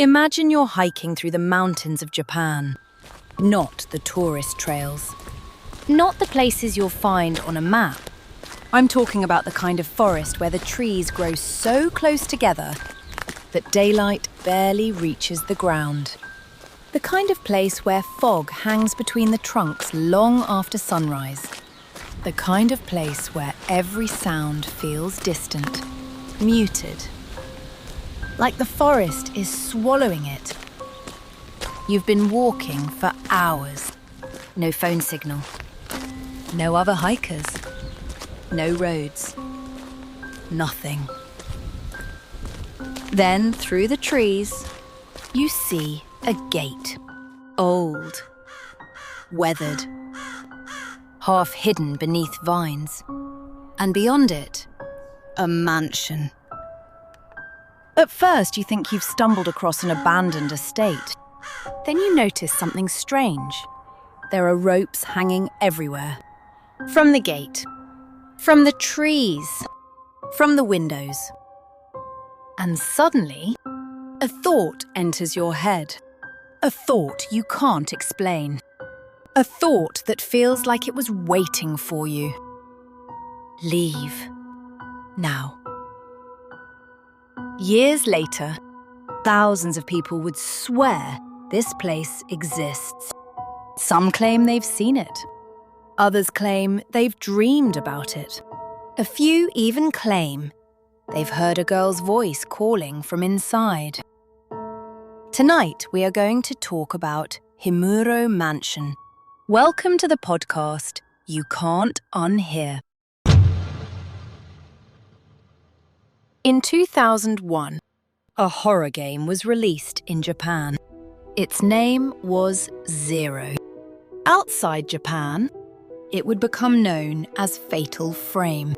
Imagine you're hiking through the mountains of Japan. Not the tourist trails. Not the places you'll find on a map. I'm talking about the kind of forest where the trees grow so close together that daylight barely reaches the ground. The kind of place where fog hangs between the trunks long after sunrise. The kind of place where every sound feels distant, muted. Like the forest is swallowing it. You've been walking for hours. No phone signal. No other hikers. No roads. Nothing. Then, through the trees, you see a gate. Old. Weathered. Half hidden beneath vines. And beyond it, a mansion. At first, you think you've stumbled across an abandoned estate. Then you notice something strange. There are ropes hanging everywhere. From the gate. From the trees. From the windows. And suddenly, a thought enters your head. A thought you can't explain. A thought that feels like it was waiting for you. Leave. Now. Years later, thousands of people would swear this place exists. Some claim they've seen it. Others claim they've dreamed about it. A few even claim they've heard a girl's voice calling from inside. Tonight, we are going to talk about Himuro Mansion. Welcome to the podcast You Can't Unhear. In 2001, a horror game was released in Japan. Its name was Zero. Outside Japan, it would become known as Fatal Frame,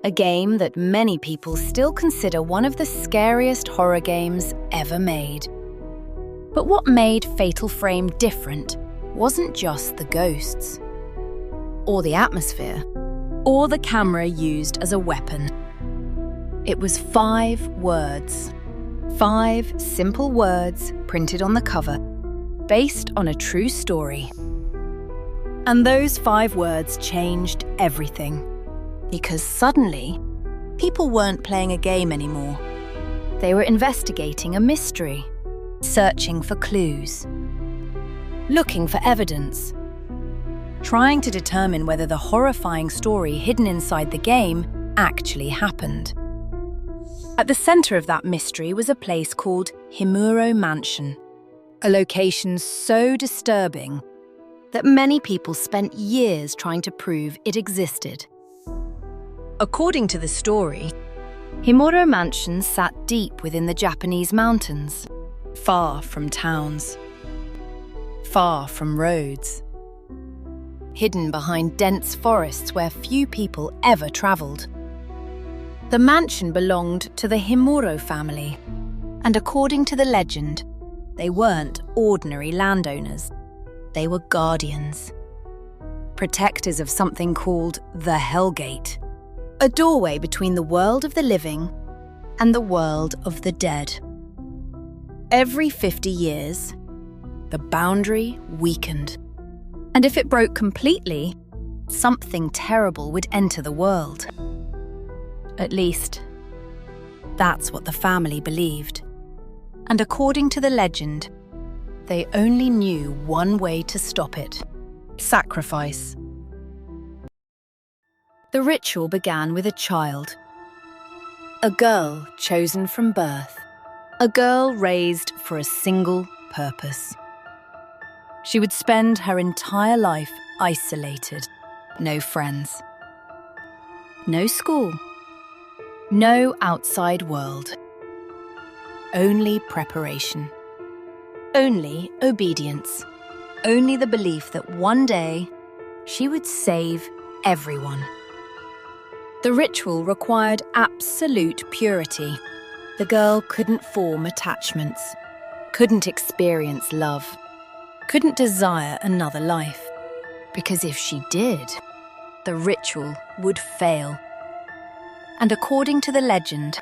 a game that many people still consider one of the scariest horror games ever made. But what made Fatal Frame different wasn't just the ghosts, or the atmosphere, or the camera used as a weapon. It was 5 words. 5 simple words printed on the cover, based on a true story. And those 5 words changed everything. Because suddenly, people weren't playing a game anymore. They were investigating a mystery, searching for clues, looking for evidence, trying to determine whether the horrifying story hidden inside the game actually happened. At the center of that mystery was a place called Himuro Mansion, a location so disturbing that many people spent years trying to prove it existed. According to the story, Himuro Mansion sat deep within the Japanese mountains, far from towns, far from roads, hidden behind dense forests where few people ever traveled. The mansion belonged to the Himuro family, and according to the legend, they weren't ordinary landowners. They were guardians, protectors of something called the Hellgate, a doorway between the world of the living and the world of the dead. Every 50 years, the boundary weakened, and if it broke completely, something terrible would enter the world. At least, that's what the family believed. And according to the legend, they only knew one way to stop it: sacrifice. The ritual began with a child. A girl chosen from birth. A girl raised for a single purpose. She would spend her entire life isolated. No friends. No school. No outside world. Only preparation. Only obedience. Only the belief that one day she would save everyone. The ritual required absolute purity. The girl couldn't form attachments, couldn't experience love, couldn't desire another life. Because if she did, the ritual would fail. And according to the legend,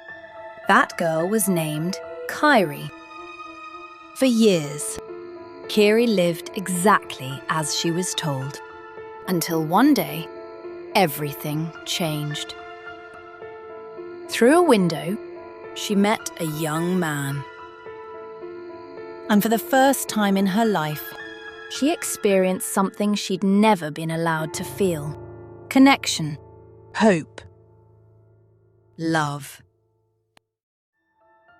that girl was named Kairi. For years, Kiri lived exactly as she was told, until one day, everything changed. Through a window, she met a young man. And for the first time in her life, she experienced something she'd never been allowed to feel: connection, hope, love.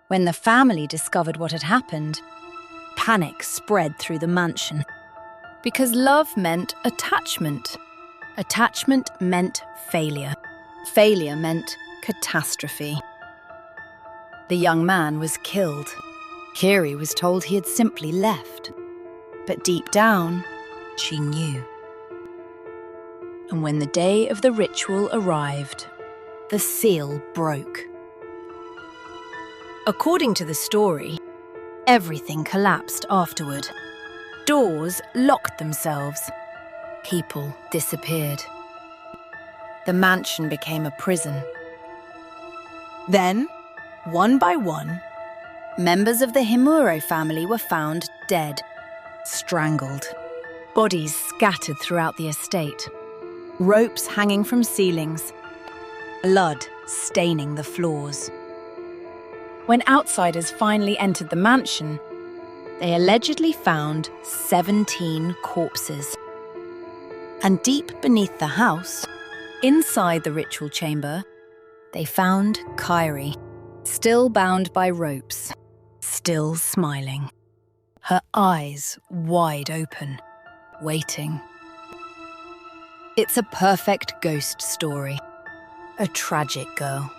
When the family discovered what had happened, panic spread through the mansion. Because love meant attachment. Attachment meant failure. Failure meant catastrophe. The young man was killed. Kiri was told he had simply left. But deep down, she knew. And when the day of the ritual arrived, the seal broke. According to the story, everything collapsed afterward. Doors locked themselves. People disappeared. The mansion became a prison. Then, one by one, members of the Himuro family were found dead, strangled. Bodies scattered throughout the estate. Ropes hanging from ceilings. Blood staining the floors. When outsiders finally entered the mansion, they allegedly found 17 corpses. And deep beneath the house, inside the ritual chamber, they found Kiri, still bound by ropes, still smiling, her eyes wide open, waiting. It's a perfect ghost story, a tragic girl.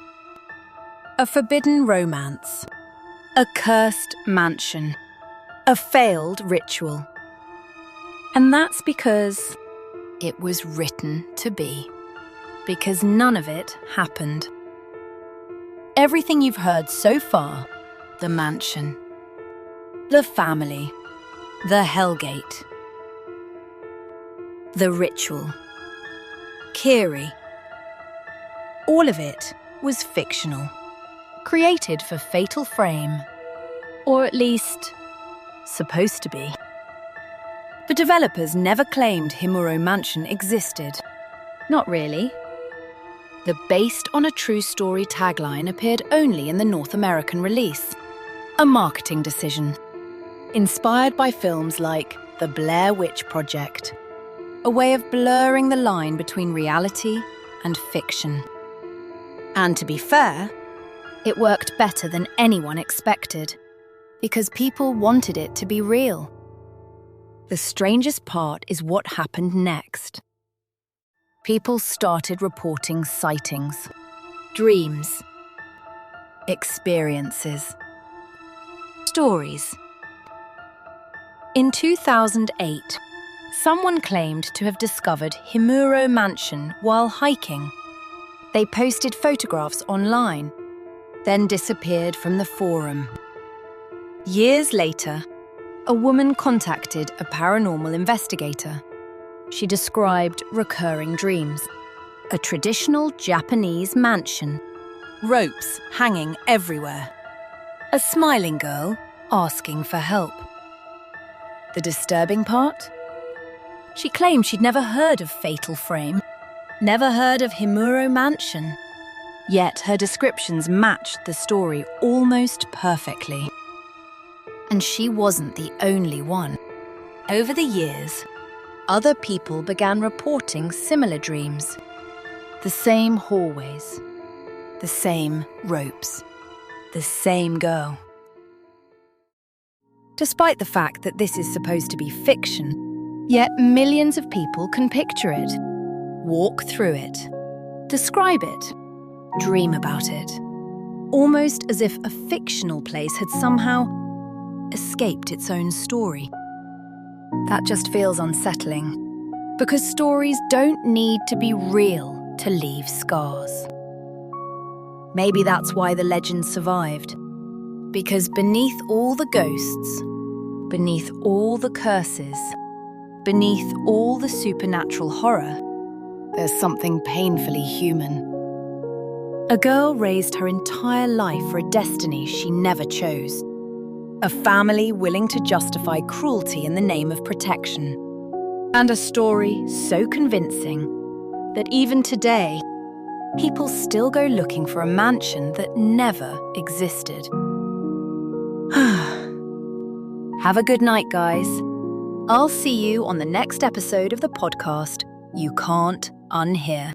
A forbidden romance, a cursed mansion, a failed ritual. And that's because it was written to be. Because none of it happened. Everything you've heard so far, the mansion, the family, the Hellgate, the ritual, Kiri, all of it was fictional. Created for Fatal Frame, or at least, supposed to be. The developers never claimed Himuro Mansion existed. Not really. The based on a true story tagline appeared only in the North American release. A marketing decision. Inspired by films like The Blair Witch Project. A way of blurring the line between reality and fiction. And to be fair, it worked better than anyone expected, because people wanted it to be real. The strangest part is what happened next. People started reporting sightings, dreams, experiences, stories. In 2008, someone claimed to have discovered Himuro Mansion while hiking. They posted photographs online, then disappeared from the forum. Years later, a woman contacted a paranormal investigator. She described recurring dreams, a traditional Japanese mansion, ropes hanging everywhere, a smiling girl asking for help. The disturbing part? She claimed she'd never heard of Fatal Frame, never heard of Himuro Mansion. Yet her descriptions matched the story almost perfectly. And she wasn't the only one. Over the years, other people began reporting similar dreams. The same hallways, the same ropes, the same girl. Despite the fact that this is supposed to be fiction, yet millions of people can picture it, walk through it, describe it, dream about it, almost as if a fictional place had somehow escaped its own story. That just feels unsettling, because stories don't need to be real to leave scars. Maybe that's why the legend survived, because beneath all the ghosts, beneath all the curses, beneath all the supernatural horror, there's something painfully human. A girl raised her entire life for a destiny she never chose. A family willing to justify cruelty in the name of protection. And a story so convincing that even today, people still go looking for a mansion that never existed. Have a good night, guys. I'll see you on the next episode of the podcast You Can't Unhear.